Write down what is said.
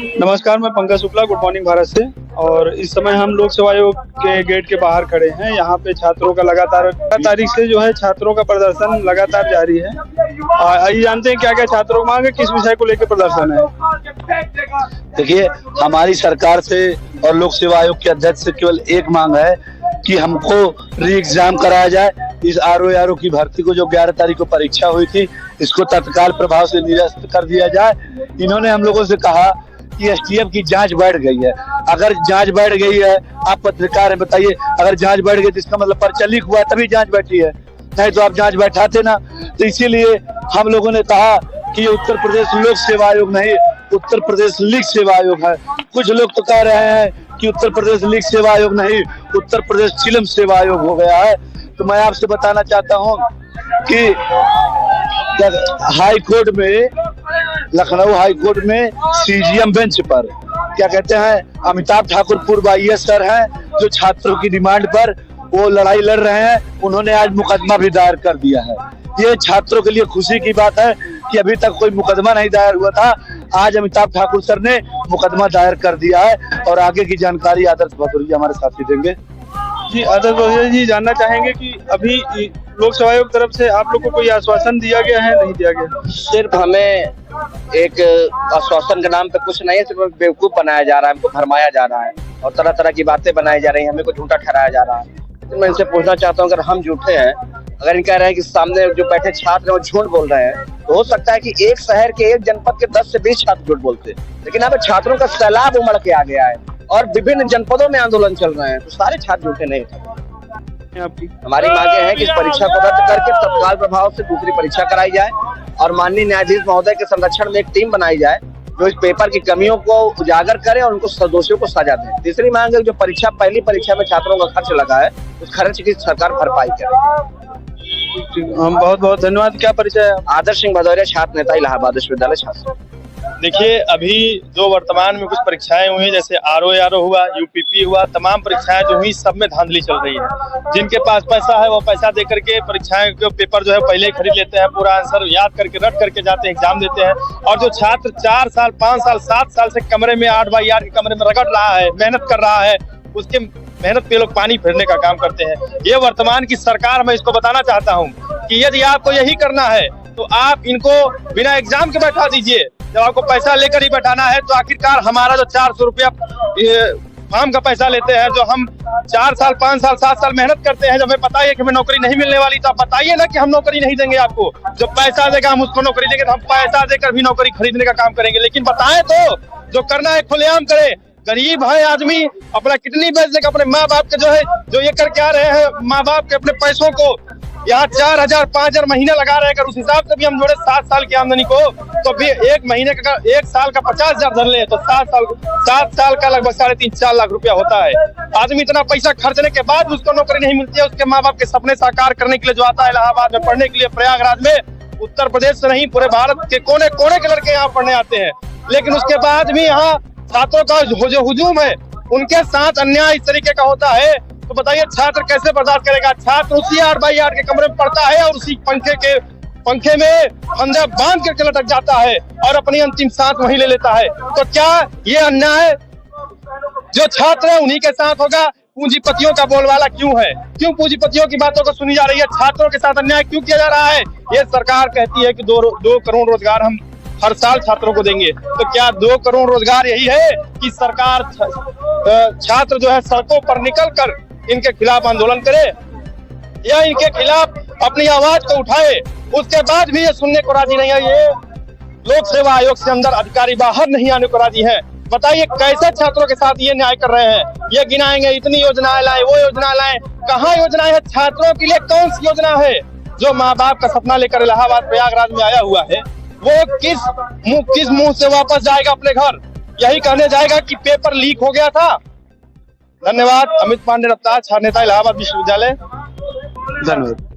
नमस्कार, मैं Pankaj Shukla, good morning Bharat से। और इस समय हम लोक सेवा आयोग के गेट के बाहर खड़े हैं। यहाँ पे छात्रों का लगातार तारीख से जो है छात्रों का प्रदर्शन लगातार जारी है। आइए जानते हैं क्या क्या छात्रों की मांग है, किस विषय को लेकर प्रदर्शन है। देखिए, हमारी सरकार से और लोक सेवा आयोग के अध्यक्ष से केवल एक मांग है कि हमको री एग्जाम कराया जाए। इस आरओ की भर्ती को जो 11 तारीख को परीक्षा हुई थी, इसको तत्काल प्रभाव से निरस्त कर दिया जाए। इन्होंने हम लोगों से कहा कि एसटीएफ की जांच बढ़ गई है। अगर जांच बढ़ गई है, आप पत्रकार हैं, बताइए, अगर जांच बढ़ गई तो इसका मतलब पर्चा लीक हुआ तभी जांच बैठी है, नहीं तो आप जांच बैठाते ना। तो इसीलिए हम लोगों ने कहा कि उत्तर प्रदेश लोक सेवा आयोग नहीं, उत्तर प्रदेश लीग सेवा आयोग है। कुछ लोग तो कह रहे हैं कि उत्तर प्रदेश लीग सेवा आयोग नहीं, उत्तर प्रदेश चिलम सेवा आयोग हो गया है। तो मैं आपसे बताना चाहता हूं कि हाई कोर्ट में, लखनऊ हाई कोर्ट में सीजीएम बेंच पर क्या कहते हैं, अमिताभ ठाकुर पूर्व आईएएस सर हैं, जो छात्रों की डिमांड पर वो लड़ाई लड़ रहे हैं। उन्होंने आज मुकदमा भी दायर कर दिया है। ये छात्रों के लिए खुशी की बात है कि अभी तक कोई मुकदमा नहीं दायर हुआ था। आज अमिताभ ठाकुर सर ने मुकदमा दायर कर दिया है। और आगे की जानकारी आदर्श भदौरिया हमारे साथी देंगे। जी, आदर्श भदौरिया जी, जानना चाहेंगे कि अभी लोक सेवा आयोग तरफ से आप लोग को कोई आश्वासन दिया गया है, नहीं दिया गया? सिर्फ हमें एक आश्वासन के नाम पे कुछ नहीं है, सिर्फ बेवकूफ बनाया जा रहा है, हमको भरमाया जा रहा है और तरह तरह की बातें बनाई जा रही है, हमें को झूठा ठहराया जा रहा है। तो मैं इनसे पूछना चाहता हूँ, अगर हम झूठे हैं, अगर इन कह रहे हैं कि सामने जो बैठे छात्र हैं वो झूठ बोल रहे हैं, तो हो सकता है कि एक शहर के, एक जनपद के 10 से 20 छात्र झूठ बोलते हैं, लेकिन यहाँ पे छात्रों का सैलाब उमड़ के आ गया है और विभिन्न जनपदों में आंदोलन चल रहे हैं, तो सारे छात्र झूठे नहीं थे। आपकी हमारी मांगे हैं कि इस परीक्षा को रद्द करके तत्काल प्रभाव से दूसरी परीक्षा कराई जाए और माननीय न्यायाधीश महोदय के संरक्षण में एक टीम बनाई जाए जो इस पेपर की कमियों को उजागर करे और उनको दोषियों को सजा दे। तीसरी मांग है, जो परीक्षा, पहली परीक्षा में छात्रों का खर्च लगा है, उस खर्च की सरकार भरपाई करे। हम बहुत बहुत धन्यवाद। क्या परिचय है? आदर्श सिंह भदौरिया, छात्र नेता, इलाहाबाद विश्वविद्यालय छात्र। देखिए, अभी जो वर्तमान में कुछ परीक्षाएं हुई, जैसे आरओ हुआ, यूपीपी हुआ, तमाम परीक्षाएं जो हुई, सब में धांधली चल रही है। जिनके पास पैसा है वो पैसा दे करके परीक्षाएं के पेपर जो है पहले ही खरीद लेते हैं, पूरा आंसर याद करके रट करके जाते हैं, एग्जाम देते हैं। और जो छात्र 4 साल, 5 साल, 7 साल से कमरे में 8 बाई 8 के कमरे में रगड़ रहा है, मेहनत कर रहा है, उसके मेहनत पे लोग पानी फेरने का काम करते हैं। ये वर्तमान की सरकार, मैं इसको बताना चाहता हूँ कि यदि आपको यही करना है तो आप इनको बिना एग्जाम के बैठा दीजिए। जब आपको पैसा लेकर ही बैठाना है तो आखिरकार हमारा जो 400 रुपया फॉर्म का पैसा लेते हैं, जो हम 4 साल, 5 साल, 7 साल मेहनत करते हैं, जब हमें पता है कि हमें नौकरी नहीं मिलने वाली, तो आप बताइए ना कि हम नौकरी नहीं देंगे आपको। जो पैसा देगा हम उसको नौकरी देंगे, तो हम पैसा देकर भी नौकरी खरीदने का काम करेंगे। लेकिन बताएं तो, जो करना है खुलेआम करे। गरीब है आदमी, अपना किडनी बेच देगा अपने माँ बाप के, जो है जो ये करके आ रहे हैं, माँ बाप के अपने पैसों को यहाँ 4,000, 5,000 महीना लगा रहे हैं। उस हिसाब से भी हम जोड़े 7 साल की आमदनी को, तो भी एक महीने का, एक साल का 50,000 धर ले तो 7 साल का लगभग 3.5-4 लाख रुपया होता है। आदमी इतना पैसा खर्चने के बाद उसको नौकरी नहीं मिलती है। उसके माँ बाप के सपने साकार करने के लिए जो आता है इलाहाबाद में पढ़ने के लिए, प्रयागराज में, उत्तर प्रदेश से नहीं पूरे भारत के कोने कोने के लड़के यहाँ पढ़ने आते हैं, लेकिन उसके बाद भी यहाँ छात्रों का जो हुजूम है, उनके साथ अन्याय इस तरीके का होता है, तो बताइए छात्र कैसे बर्दाश्त करेगा? छात्र उसी 8 बाई 8 के कमरे में पढ़ता है और उसी पंखे में फंदा बांध करके लटक जाता है और अपनी अंतिम सांस वहीं ले लेता है। तो क्या ये अन्याय जो छात्र है उन्हीं के साथ होगा? पूंजीपतियों का बोलबाला क्यों है? क्यों पूंजीपतियों की बातों को सुनी जा रही है? छात्रों के साथ अन्याय क्यों किया जा रहा है? ये सरकार कहती है कि 2 करोड़ रोजगार हम हर साल छात्रों को देंगे, तो क्या 2 करोड़ रोजगार यही है कि सरकार छात्र जो है सड़कों पर निकल कर इनके खिलाफ आंदोलन करे या इनके खिलाफ अपनी आवाज को उठाए? उसके बाद भी ये सुनने को राजी नहीं है। ये लोक सेवा आयोग से अंदर अधिकारी बाहर नहीं आने को राजी है। बताइए कैसे छात्रों के साथ ये न्याय कर रहे हैं? ये गिनाएंगे, इतनी योजनाएं लाए, वो योजना लाए, कहाँ योजनाएं है? छात्रों के लिए कौन सी योजना है? जो माँ बाप का सपना लेकर इलाहाबाद प्रयागराज में आया हुआ है, वो किस मुंह से वापस जाएगा अपने घर? यही कहने जाएगा कि पेपर लीक हो गया था? धन्यवाद। अमित पांडे, रफ्तार, छात्र नेता, इलाहाबाद विश्वविद्यालय। धन्यवाद।